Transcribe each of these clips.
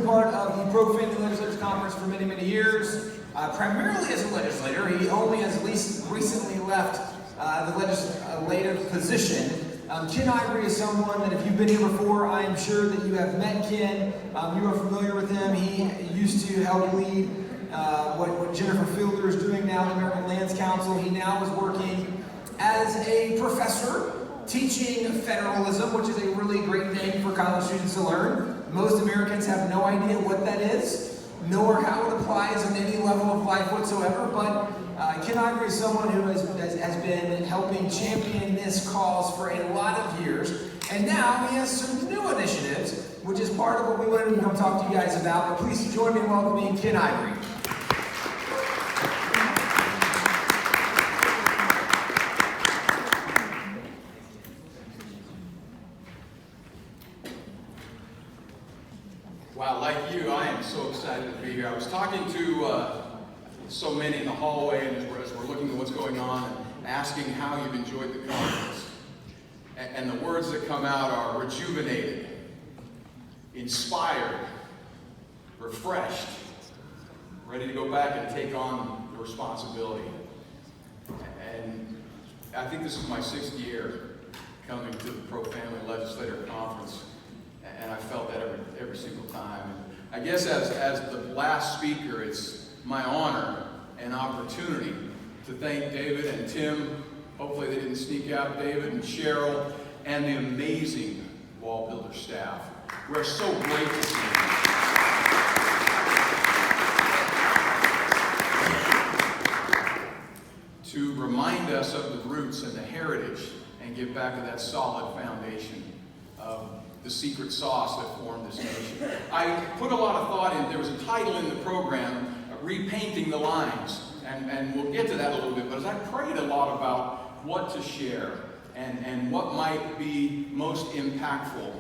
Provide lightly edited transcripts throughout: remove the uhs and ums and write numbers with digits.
part of the Pro-Family Legislators Conference for many, many years, primarily as a legislator. He only has recently left the legislative position. Ken Ivory is someone that if you've been here before, I am sure that you have met Ken. You are familiar with him. He used to help lead what Jennifer Fielder is doing now in the American Lands Council. He now is working as a professor teaching federalism, which is a really great thing for college students to learn. Most Americans have no idea what that is, nor how it applies in any level of life whatsoever, but Ken Ivory is someone who has been helping champion this cause for a lot of years, and now he has some new initiatives, which is part of what we wanted to come talk to you guys about. But please join me in welcoming Ken Ivory. Wow, like you, I am so excited to be here. I was talking to so many in the hallway, and as we're looking at what's going on, and asking how you've enjoyed the conference. And the words that come out are rejuvenated, inspired, refreshed, ready to go back and take on the responsibility. And I think this is my 6th year coming to the Pro-Family Legislator Conference, and I felt that every single time. And I guess as the last speaker, it's my honor and opportunity to thank David and Tim. Hopefully they didn't sneak out. David and Cheryl and the amazing Wallbuilder staff. We're so great to see you. To remind us of the roots and the heritage and get back to that solid foundation of the secret sauce that formed this nation. I put a lot of thought in. There was a title in the program, Repainting the Lines, and we'll get to that a little bit, but as I prayed a lot about what to share and what might be most impactful,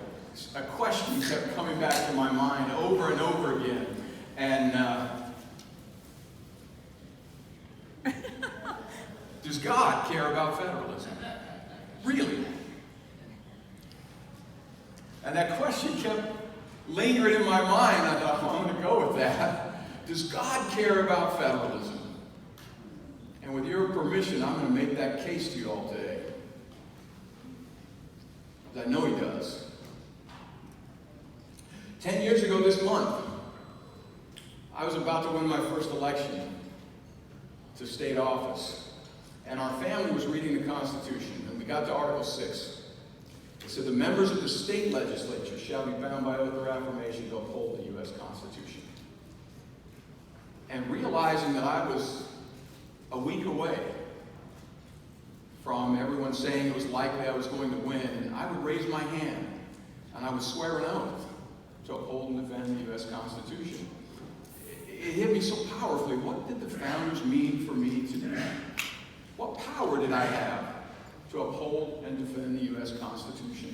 a question kept coming back to my mind over and over again, and does God care about federalism? Really? And that question kept lingering in my mind. I thought, I'm going to go with that. Does God care about federalism? And with your permission, I'm going to make that case to you all today. Because I know He does. 10 years ago this month, I was about to win my first election to state office. And our family was reading the Constitution, and we got to Article 6. It said, the members of the state legislature shall be bound by oath or affirmation to uphold the U.S. Constitution. And realizing that I was a week away from everyone saying it was likely I was going to win, and I would raise my hand and I would swear an oath to uphold and defend the U.S. Constitution. It hit me so powerfully. What did the founders mean for me to do? What power did I have to uphold and defend the U.S. Constitution?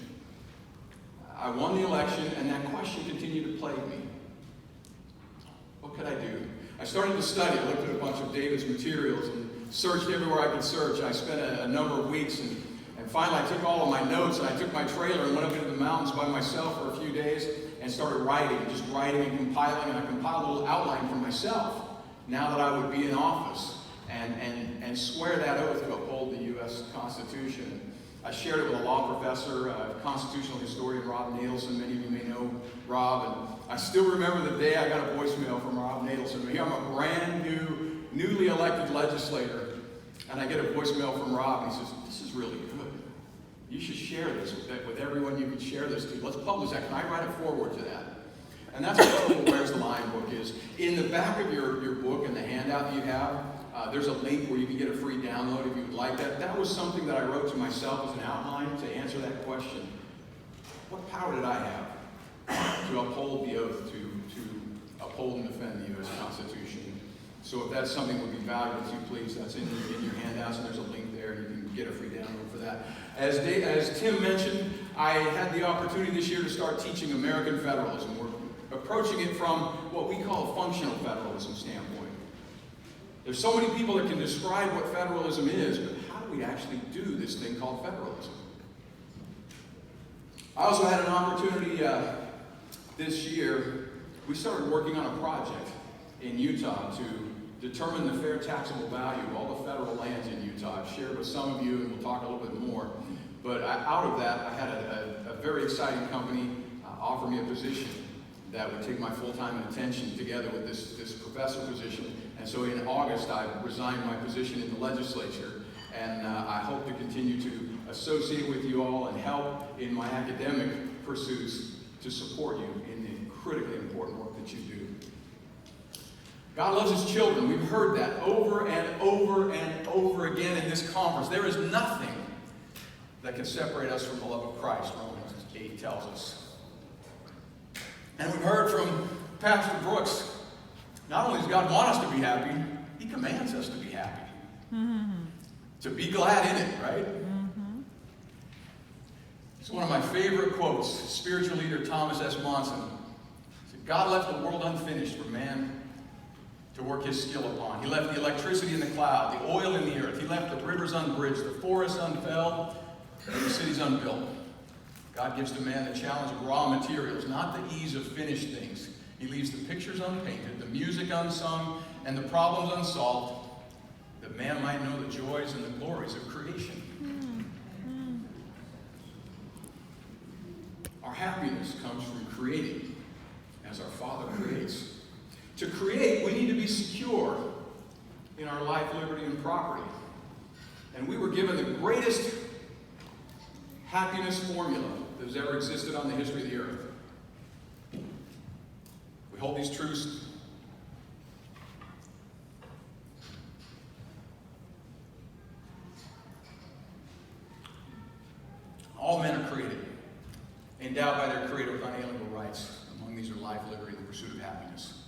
I won the election, and that question continued to plague me. What could I do? I started to study. I looked at a bunch of David's materials and searched everywhere I could search. I spent a number of weeks, and finally I took all of my notes, and I took my trailer and went up into the mountains by myself for a few days and started writing and compiling, and I compiled a little outline for myself now that I would be in office. And swear that oath to uphold the U.S. Constitution. I shared it with a law professor, a constitutional historian, Rob Nadelson. Many of you may know Rob. And I still remember the day I got a voicemail from Rob Nadelson. Here I'm a brand new, newly elected legislator. And I get a voicemail from Rob. And he says, this is really good. You should share this with everyone you can share this to. Let's publish that. Can I write a foreword to that? And that's what the Where's the Line book is. In the back of your book and the handout that you have, there's a link where you can get a free download if you would like that. That was something that I wrote to myself as an outline to answer that question. What power did I have to uphold the oath, to uphold and defend the U.S. Constitution? So if that's something that would be valuable to you, please, that's in your handouts, and there's a link there. You can get a free download for that. As Tim mentioned, I had the opportunity this year to start teaching American federalism. We're approaching it from what we call a functional federalism standpoint. There's so many people that can describe what federalism is, but how do we actually do this thing called federalism? I also had an opportunity this year we started working on a project in Utah to determine the fair taxable value of all the federal lands in Utah. I've shared with some of you, and we'll talk a little bit more. But out of that, I had a very exciting company offer me a position that would take my full-time attention together with this professor position. And so in August, I resigned my position in the legislature, and I hope to continue to associate with you all and help in my academic pursuits to support you in the critically important work that you do. God loves his children. We've heard that over and over and over again in this conference. There is nothing that can separate us from the love of Christ, Romans 8 tells us. And we've heard from Pastor Brooks, not only does God want us to be happy, he commands us to be happy. To be glad in it, right? It's one of my favorite quotes. Spiritual leader Thomas S. Monson said, God left the world unfinished for man to work his skill upon. He left the electricity in the cloud, the oil in the earth. He left the rivers unbridged, the forests unfelled, and the cities unbuilt. God gives to man the challenge of raw materials, not the ease of finished things. He leaves the pictures unpainted, the music unsung, and the problems unsolved, that man might know the joys and the glories of creation. Our happiness comes from creating as our Father creates. To create, we need to be secure in our life, liberty, and property. And we were given the greatest happiness formula that has ever existed on the history of the earth. We hold these truths all men are created, endowed by their Creator with unalienable rights. Among these are life, liberty, and the pursuit of happiness.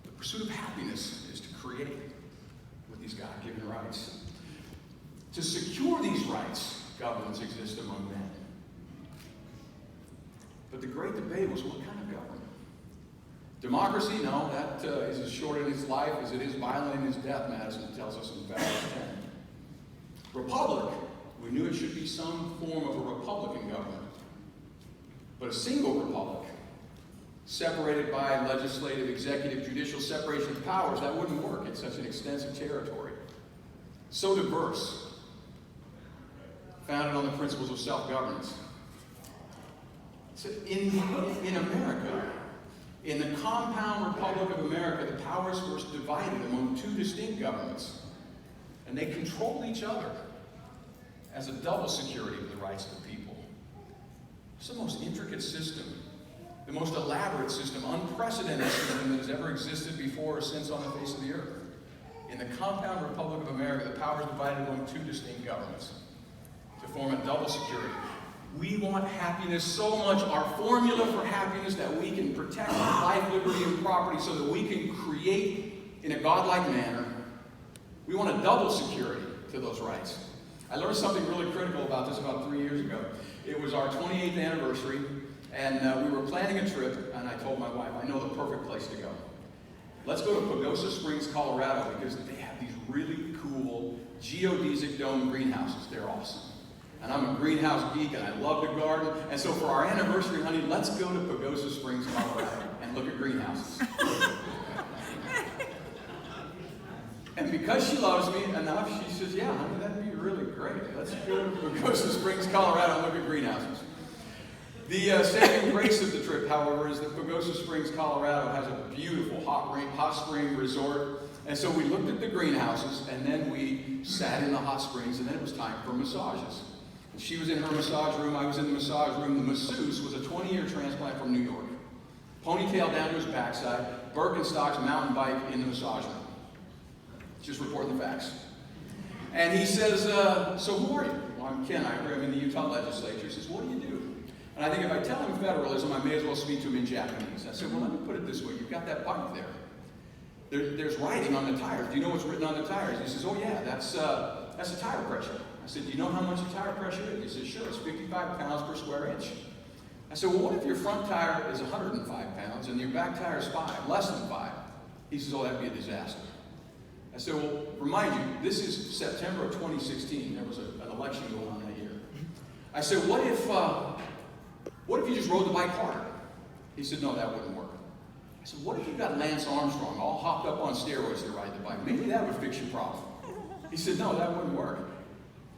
The pursuit of happiness is to create with these God-given rights. To secure these rights, governments exist among men. But the great debate was, what kind of government? Democracy? No, that is as short in its life as it is violent in its death, Madison tells us in Valley 10. Republic? We knew it should be some form of a republican government. But a single republic, separated by legislative, executive, judicial separation of powers, that wouldn't work. It's such an extensive territory. So diverse. Founded on the principles of self-governance. So in America, in the compound Republic of America, the powers were divided among two distinct governments. And they controlled each other as a double security of the rights of the people. It's the most intricate system, the most elaborate system, unprecedented system that has ever existed before or since on the face of the earth. In the compound Republic of America, the powers divided among two distinct governments to form a double security. We want happiness so much, our formula for happiness, that we can protect life, liberty, and property so that we can create in a godlike manner. We want a double security to those rights. I learned something really critical about this about 3 years ago. It was our 28th anniversary, and we were planning a trip, and I told my wife, I know the perfect place to go. Let's go to Pagosa Springs, Colorado, because they have these really cool geodesic dome greenhouses. They're awesome. And I'm a greenhouse geek, and I love to garden. And so for our anniversary, honey, let's go to Pagosa Springs, Colorado, and look at greenhouses. And because she loves me enough, she says, yeah, honey, that'd be really great. Let's go to Pagosa Springs, Colorado, and look at greenhouses. The saving grace of the trip, however, is that Pagosa Springs, Colorado has a beautiful hot spring resort. And so we looked at the greenhouses, and then we sat in the hot springs, and then it was time for massages. And she was in her massage room, I was in the massage room. The masseuse was a 20-year transplant from New York. Ponytail down to his backside, Birkenstocks, mountain bike in the massage room. Just reporting the facts. And he says, so who are you? Well, I'm Ken. I'm in the Utah legislature. He says, what do you do? And I think if I tell him federalism, I may as well speak to him in Japanese. I said, well, let me put it this way. You've got that bike there. There's writing on the tires. Do you know what's written on the tires? He says, oh yeah, that's a tire pressure. I said, do you know how much a tire pressure is? He says, sure, it's 55 pounds per square inch. I said, well, what if your front tire is 105 pounds and your back tire is 5, less than 5? He says, oh, that'd be a disaster. I said, well, remind you, this is September of 2016. There was an election going on that year. I said, what if you just rode the bike harder? He said, no, that wouldn't work. I said, what if you got Lance Armstrong all hopped up on steroids to ride the bike? Maybe that would fix your problem. He said, no, that wouldn't work.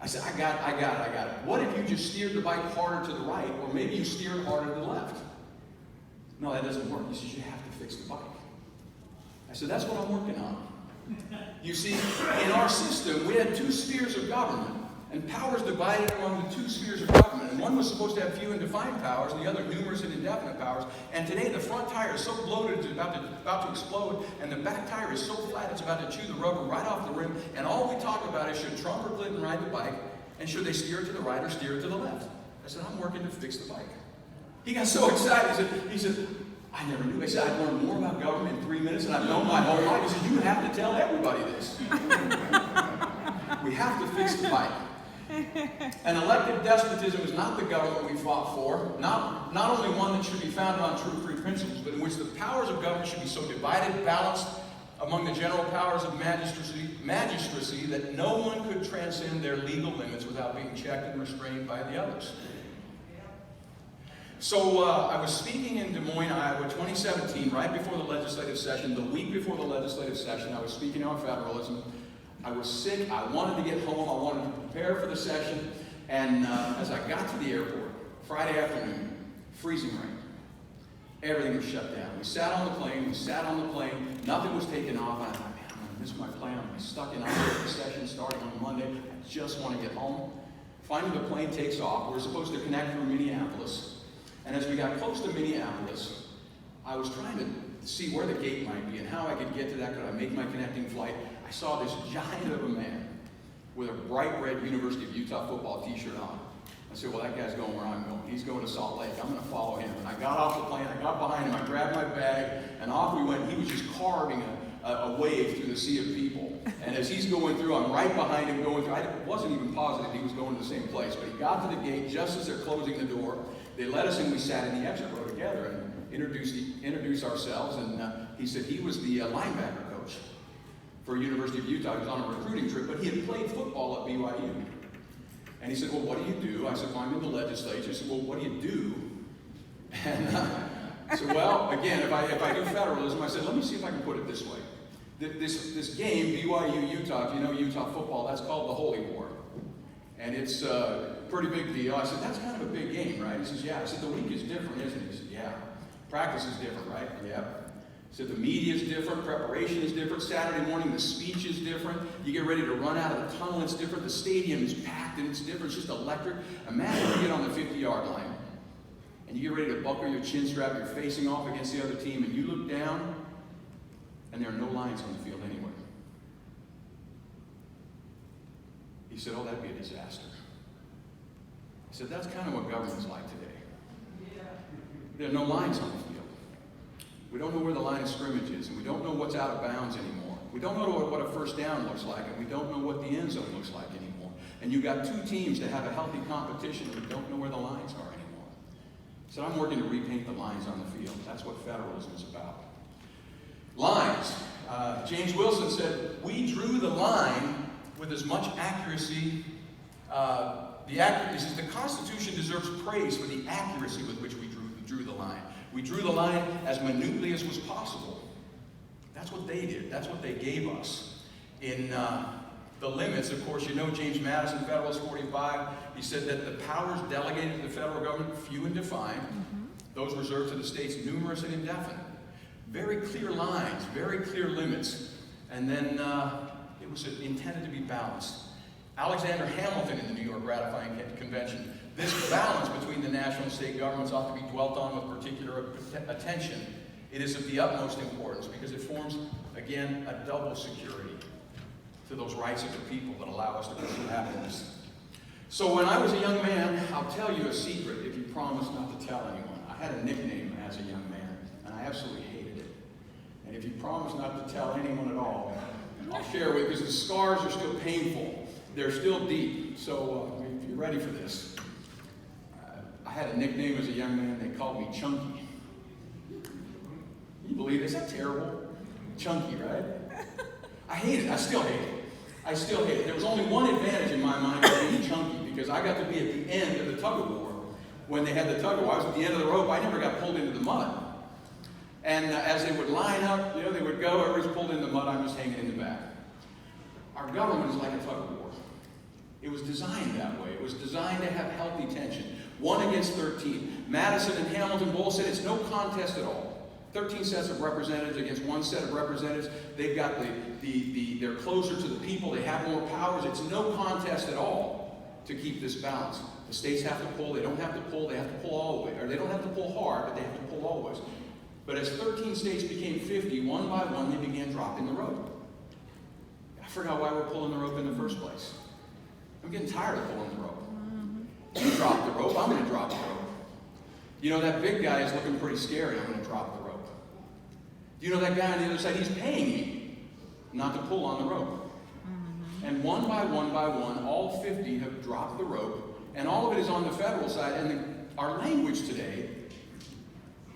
I said, I got it. What if you just steered the bike harder to the right, or maybe you steered harder to the left? No, that doesn't work. He says, you have to fix the bike. I said, that's what I'm working on. You see, in our system, we had two spheres of government, and powers divided among the two spheres of government. And one was supposed to have few and defined powers, and the other numerous and indefinite powers. And today, the front tire is so bloated it's about to explode, and the back tire is so flat it's about to chew the rubber right off the rim. And all we talk about is should Trump or Clinton ride the bike, and should they steer it to the right or steer it to the left? I said, I'm working to fix the bike. He got so excited. He said, I never knew. I said, I've learned more about government in 3 minutes than I've known my whole life. He said, you have to tell everybody this. We have to fix the bike. And elected despotism is not the government we fought for, not only one that should be founded on true free principles, but in which the powers of government should be so divided, balanced among the general powers of magistracy that no one could transcend their legal limits without being checked and restrained by the others. So I was speaking in Des Moines, Iowa, 2017, right before the legislative session. The week before the legislative session, I was speaking on federalism. I was sick. I wanted to get home. I wanted to prepare for the session. And as I got to the airport, Friday afternoon, freezing rain. Everything was shut down. We sat on the plane. Nothing was taken off. And I thought, man, I'm going to miss my plane. I'm going to be stuck in Iowa session starting on Monday. I just want to get home. Finally, the plane takes off. We're supposed to connect through Minneapolis. And as we got close to Minneapolis, I was trying to see where the gate might be and how I could get to that. Could I make my connecting flight? I saw this giant of a man with a bright red University of Utah football t-shirt on. I said, well, that guy's going where I'm going. He's going to Salt Lake. I'm going to follow him. And I got off the plane. I got behind him. I grabbed my bag, and off we went. He was just carving a wave through the sea of people. And as he's going through, I'm right behind him going through. I wasn't even positive he was going to the same place. But he got to the gate just as they're closing the door. They let us in. We sat in the exit row together and introduced ourselves. And he said he was the linebacker coach for University of Utah. He was on a recruiting trip, but he had played football at BYU. And he said, well, what do you do? I said, well, I'm in the legislature. He said, well, what do you do? And I said, well, again, if I do federalism, I said, let me see if I can put it this way. This game, BYU-Utah, if you know Utah football, that's called the Holy War. And it's a pretty big deal. I said, that's kind of a big game, right? He says, yeah. I said, the week is different, isn't it? He said, yeah. Practice is different, right? Yeah. He said, the media is different, preparation is different, Saturday morning the speech is different, you get ready to run out of the tunnel, it's different, the stadium is packed and it's different, it's just electric. Imagine you get on the 50-yard line and you get ready to buckle your chin strap, you're facing off against the other team, and you look down and there are no lines on the field anywhere. He said, oh, that'd be a disaster. I said, that's kind of what government's like today. There are no lines on the field. We don't know where the line of scrimmage is, and we don't know what's out of bounds anymore. We don't know what a first down looks like, and we don't know what the end zone looks like anymore. And you've got two teams that have a healthy competition, and we don't know where the lines are anymore. So I'm working to repaint the lines on the field. That's what federalism is about. Lines. James Wilson said, we drew the line with as much accuracy. The Constitution deserves praise for the accuracy with which we drew the line. We drew the line as minutely as was possible. That's what they did. That's what they gave us. In the limits, of course, you know James Madison, Federalist 45, he said that the powers delegated to the federal government, few and defined, those reserved to the states, numerous and indefinite. Very clear lines, very clear limits. And then it was intended to be balanced. Alexander Hamilton in the New York Ratifying Convention, this balance between the national and state governments ought to be dwelt on with particular attention. It is of the utmost importance because it forms, again, a double security to those rights of the people that allow us to pursue happiness. So when I was a young man, I'll tell you a secret if you promise not to tell anyone. I had a nickname as a young man, and I absolutely hated it. And if you promise not to tell anyone at all, I'll share with you because the scars are still painful. They're still deep. So if you're ready for this, I had a nickname as a young man. They called me Chunky. You believe it? Is that terrible? Chunky, right? I hate it. I still hate it. I still hate it. There was only one advantage in my mind of being chunky because I got to be at the end of the tug of war. When they had the tug of war, I was at the end of the rope. I never got pulled into the mud. And as they would line up, they would go, everybody's pulled in the mud, I'm just hanging in the back. Our government is like a tug of war. It was designed that way. It was designed to have healthy tension. 1 against 13. Madison and Hamilton both said it's no contest at all. 13 sets of representatives against 1 set of representatives. They've got they're closer to the people. They have more powers. It's no contest at all to keep this balance. The states have to pull. They don't have to pull. They have to pull all the way. Or they don't have to pull hard, but they have to pull always. But as 13 states became 50, one by one, they began dropping the rope. I forgot why we're pulling the rope in the first place. I'm getting tired of pulling the rope. You drop the rope, I'm going to drop the rope. You know, that big guy is looking pretty scary, I'm going to drop the rope. You know, that guy on the other side, he's paying me not to pull on the rope. And one by one, all 50 have dropped the rope, and all of it is on the federal side. And our language today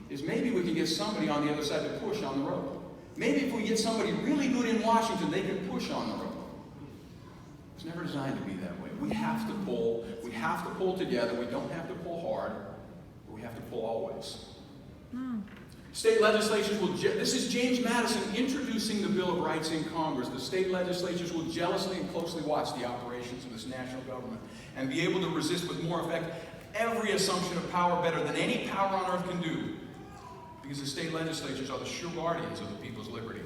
is maybe we can get somebody on the other side to push on the rope. Maybe if we get somebody really good in Washington, they can push on the rope. It's never designed to be that way. We have to pull. We have to pull together. We don't have to pull hard, but we have to pull always. State legislatures will, this is James Madison introducing the Bill of Rights in Congress. The state legislatures will jealously and closely watch the operations of this national government and be able to resist with more effect every assumption of power better than any power on earth can do, because the state legislatures are the sure guardians of the people's liberty.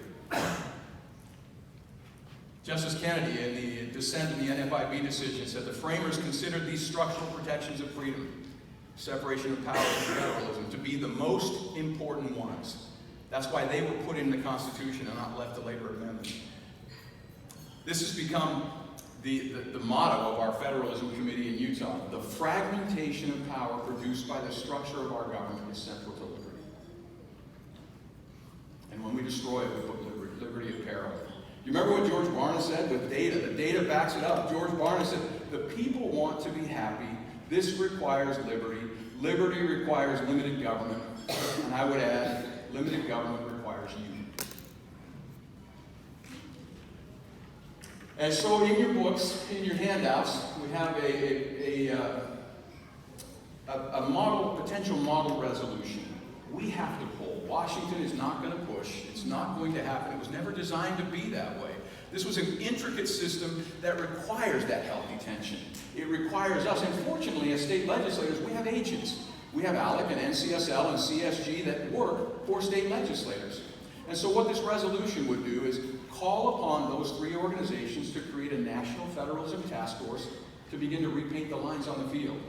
Justice Kennedy, in the dissent in the NFIB decision, said the framers considered these structural protections of freedom, separation of powers and federalism, to be the most important ones. That's why they were put in the Constitution and not left to later amendment. This has become the motto of our Federalism Committee in Utah. The fragmentation of power produced by the structure of our government is central to liberty. And when we destroy it, we put liberty at peril. You remember what George Barna said with data? The data backs it up. George Barna said, the people want to be happy. This requires liberty. Liberty requires limited government. And I would add, limited government requires you. And so in your books, in your handouts, we have a model, potential model resolution. We have to pull. Washington is not going to push. It's not going to happen. It was never designed to be that way. This was an intricate system that requires that healthy tension. It requires us, and fortunately, as state legislators, we have agents. We have ALEC and NCSL and CSG that work for state legislators. And so what this resolution would do is call upon those 3 organizations to create a national federalism task force to begin to repaint the lines on the field,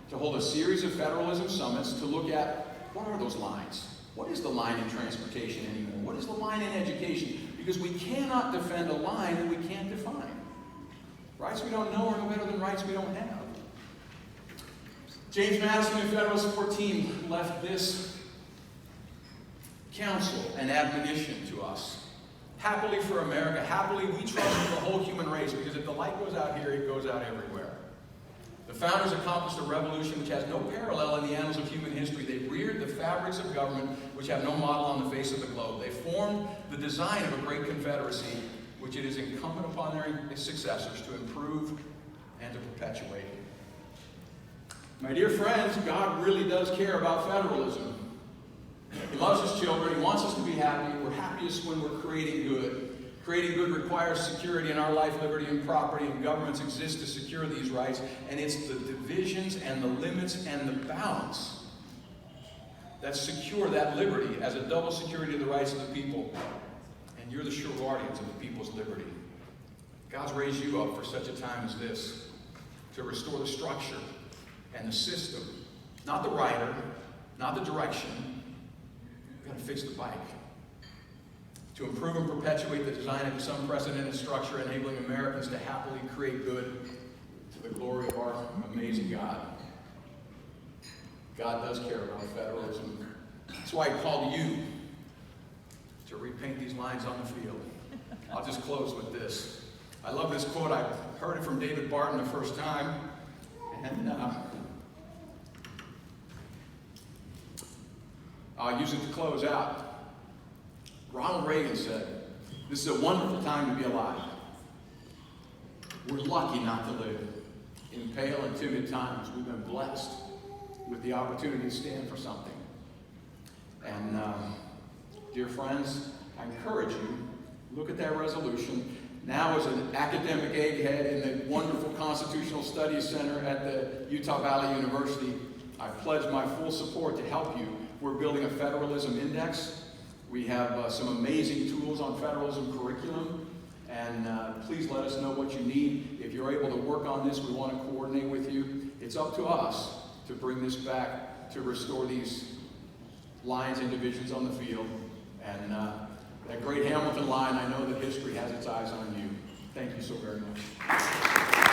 to hold a series of federalism summits to look at what are those lines? What is the line in transportation anymore? What is the line in education? Because we cannot defend a line that we can't define. Rights we don't know are no better than rights we don't have. James Madison and Federalist 14 left this counsel and admonition to us. Happily for America, happily we trust in the whole human race, because if the light goes out here, it goes out everywhere. The founders accomplished a revolution which has no parallel in the annals of human history. They reared the fabrics of government which have no model on the face of the globe. They formed the design of a great confederacy, which it is incumbent upon their successors to improve and to perpetuate. My dear friends, God really does care about federalism. He loves his children. He wants us to be happy. We're happiest when we're creating good. Creating good requires security in our life, liberty, and property, and governments exist to secure these rights. And it's the divisions and the limits and the balance that secure that liberty as a double security of the rights of the people. And you're the sure guardians of the people's liberty. God's raised you up for such a time as this, to restore the structure and the system, not the rider, not the direction. We've got to fix the bike. To improve and perpetuate the design of some unprecedented structure, enabling Americans to happily create good to the glory of our amazing God. God does care about federalism. That's why he called you to repaint these lines on the field. I'll just close with this. I love this quote. I heard it from David Barton the first time, and I'll use it to close out. Ronald Reagan said, "This is a wonderful time to be alive. We're lucky not to live in pale and timid times. We've been blessed with the opportunity to stand for something." And Dear friends, I encourage you, look at that resolution. Now as an academic egghead in the wonderful Constitutional Studies Center at the Utah Valley University, I pledge my full support to help you. We're building a federalism index. We have some amazing tools on federalism curriculum, and please let us know what you need. If you're able to work on this, we want to coordinate with you. It's up to us to bring this back, to restore these lines and divisions on the field. And that great Hamilton line, I know that history has its eyes on you. Thank you so very much.